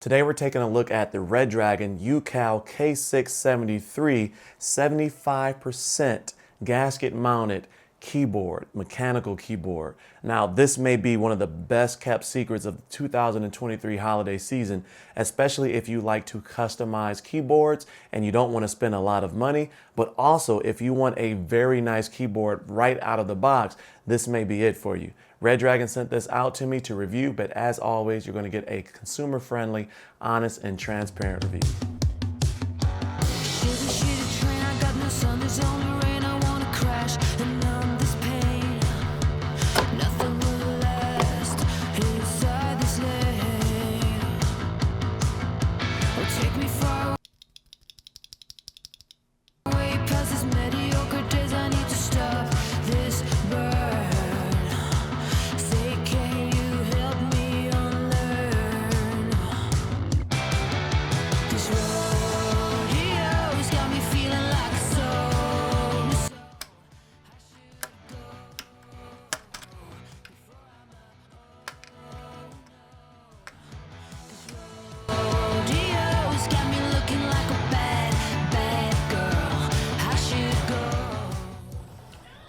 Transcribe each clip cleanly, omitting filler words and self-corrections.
Today we're taking a look at the Redragon UCAL K673 75% gasket mounted keyboard, mechanical keyboard. Now this may be one of the best kept secrets of the 2023 holiday season, especially if you like to customize keyboards and you don't want to spend a lot of money, but also if you want a very nice keyboard right out of the box, this may be it for you. Redragon sent this out to me to review, but as always, you're going to get a consumer-friendly, honest, and transparent review.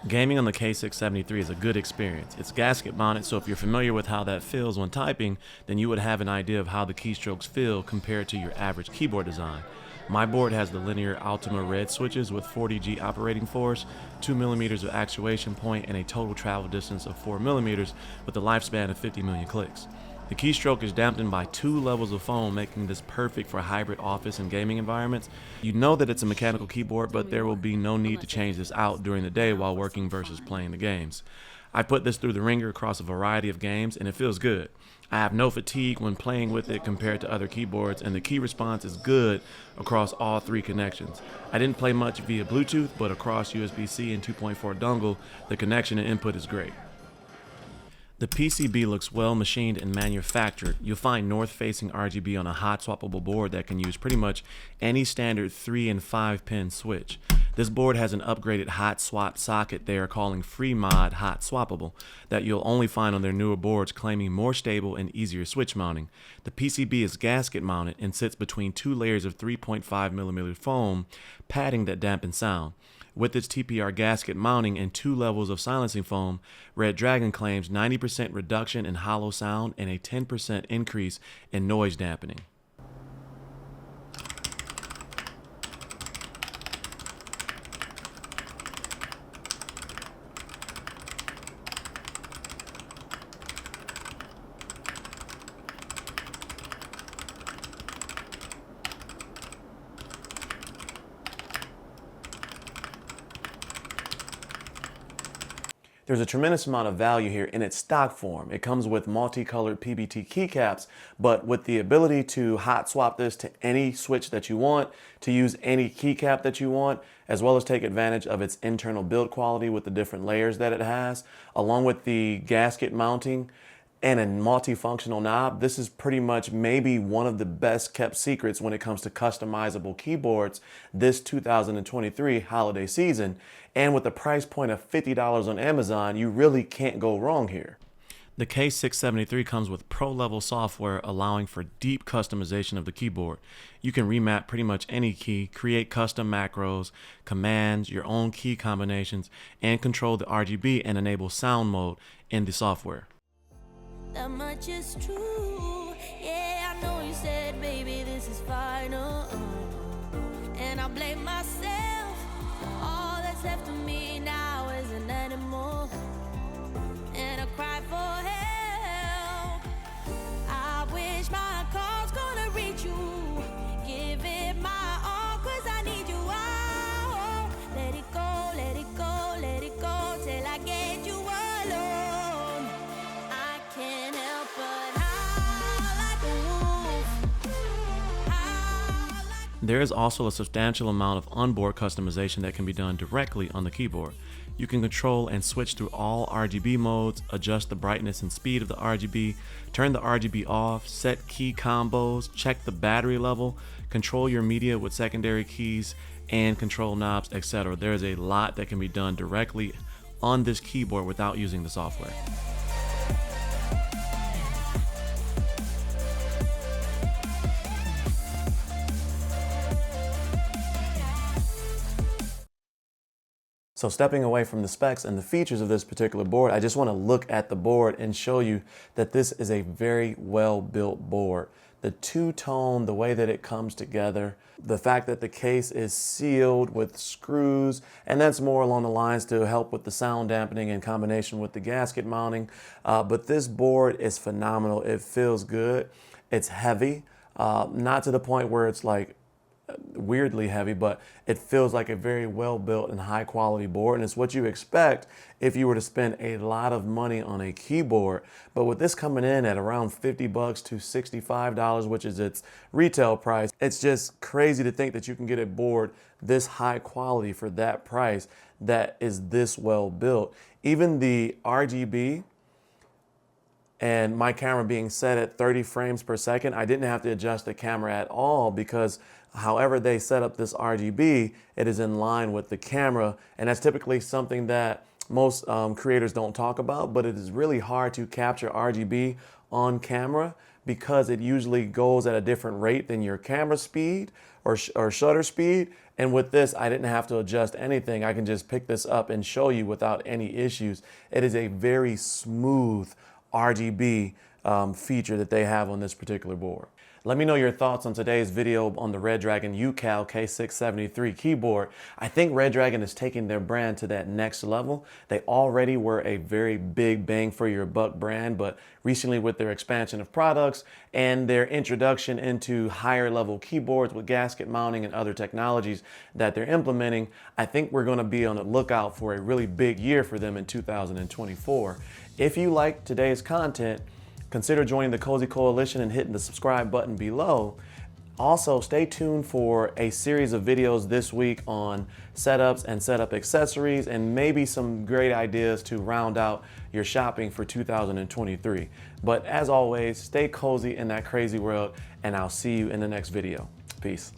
Gaming on the K673 is a good experience. It's gasket mounted, so if you're familiar with how that feels when typing, then you would have an idea of how the keystrokes feel compared to your average keyboard design. My board has the linear Outemu red switches with 40G operating force, 2mm of actuation point, and a total travel distance of 4mm with a lifespan of 50 million clicks. The keystroke is dampened by 2 levels of foam, making this perfect for hybrid office and gaming environments. You know that it's a mechanical keyboard, but there will be no need to change this out during the day while working versus playing the games. I put this through the ringer across a variety of games, and it feels good. I have no fatigue when playing with it compared to other keyboards, and the key response is good across all 3 connections. I didn't play much via Bluetooth, but across USB-C and 2.4 dongle, the connection and input is great. The PCB looks well machined and manufactured. You'll find north-facing RGB on a hot-swappable board that can use pretty much any standard 3 and 5 pin switch. This board has an upgraded hot swap socket they are calling free mod hot swappable that you'll only find on their newer boards, claiming more stable and easier switch mounting. The PCB is gasket mounted and sits between 2 layers of 3.5mm foam padding that dampens sound. With its TPR gasket mounting and 2 levels of silencing foam, Redragon claims 90% reduction in hollow sound and a 10% increase in noise dampening. There's a tremendous amount of value here in its stock form. It comes with multicolored PBT keycaps, but with the ability to hot swap this to any switch that you want, to use any keycap that you want, as well as take advantage of its internal build quality with the different layers that it has, along with the gasket mounting and a multifunctional knob. This is pretty much maybe one of the best kept secrets when it comes to customizable keyboards this 2023 holiday season. And with the price point of $50 on Amazon, you really can't go wrong here. The K673 comes with pro-level software allowing for deep customization of the keyboard. You can remap pretty much any key, create custom macros, commands, your own key combinations, and control the RGB and enable sound mode in the software. That much is true. Yeah, I know you said, baby, this is final. And I blame myself. All that's left of me now is an animal. And I cry for help. I wish my call's gonna reach you. Give it my all, 'cause I need you. Oh, let it go, let it go, let it go till I get you alone. I can't help but howl like a wolf. There is also a substantial amount of onboard customization that can be done directly on the keyboard. You can control and switch through all RGB modes, adjust the brightness and speed of the RGB, turn the RGB off, set key combos, check the battery level, control your media with secondary keys and control knobs, etc. There is a lot that can be done directly on this keyboard without using the software. So stepping away from the specs and the features of this particular board, I just want to look at the board and show you that this is a very well-built board. The two-tone, the way that it comes together, the fact that the case is sealed with screws, and that's more along the lines to help with the sound dampening in combination with the gasket mounting. But this board is phenomenal. It feels good. It's heavy, not to the point where it's like weirdly heavy, but it feels like a very well built and high quality board, and it's what you expect if you were to spend a lot of money on a keyboard. But with this coming in at around $50 to $65, which is its retail price, it's just crazy to think that you can get a board this high quality for that price that is this well built. Even the RGB and my camera being set at 30 frames per second, I didn't have to adjust the camera at all, because however they set up this RGB, it is in line with the camera. And that's typically something that most creators don't talk about, but it is really hard to capture RGB on camera because it usually goes at a different rate than your camera speed or shutter speed. And with this, I didn't have to adjust anything. I can just pick this up and show you without any issues. It is a very smooth RGB feature that they have on this particular board. Let me know your thoughts on today's video on the Redragon UCAL K673 keyboard. I think Redragon is taking their brand to that next level. They already were a very big bang for your buck brand, but recently with their expansion of products and their introduction into higher level keyboards with gasket mounting and other technologies that they're implementing, I think we're going to be on the lookout for a really big year for them in 2024. If you like today's content, consider joining the Cozy Coalition and hitting the subscribe button below. Also, stay tuned for a series of videos this week on setups and setup accessories, and maybe some great ideas to round out your shopping for 2023. But as always, stay cozy in that crazy world, and I'll see you in the next video. Peace.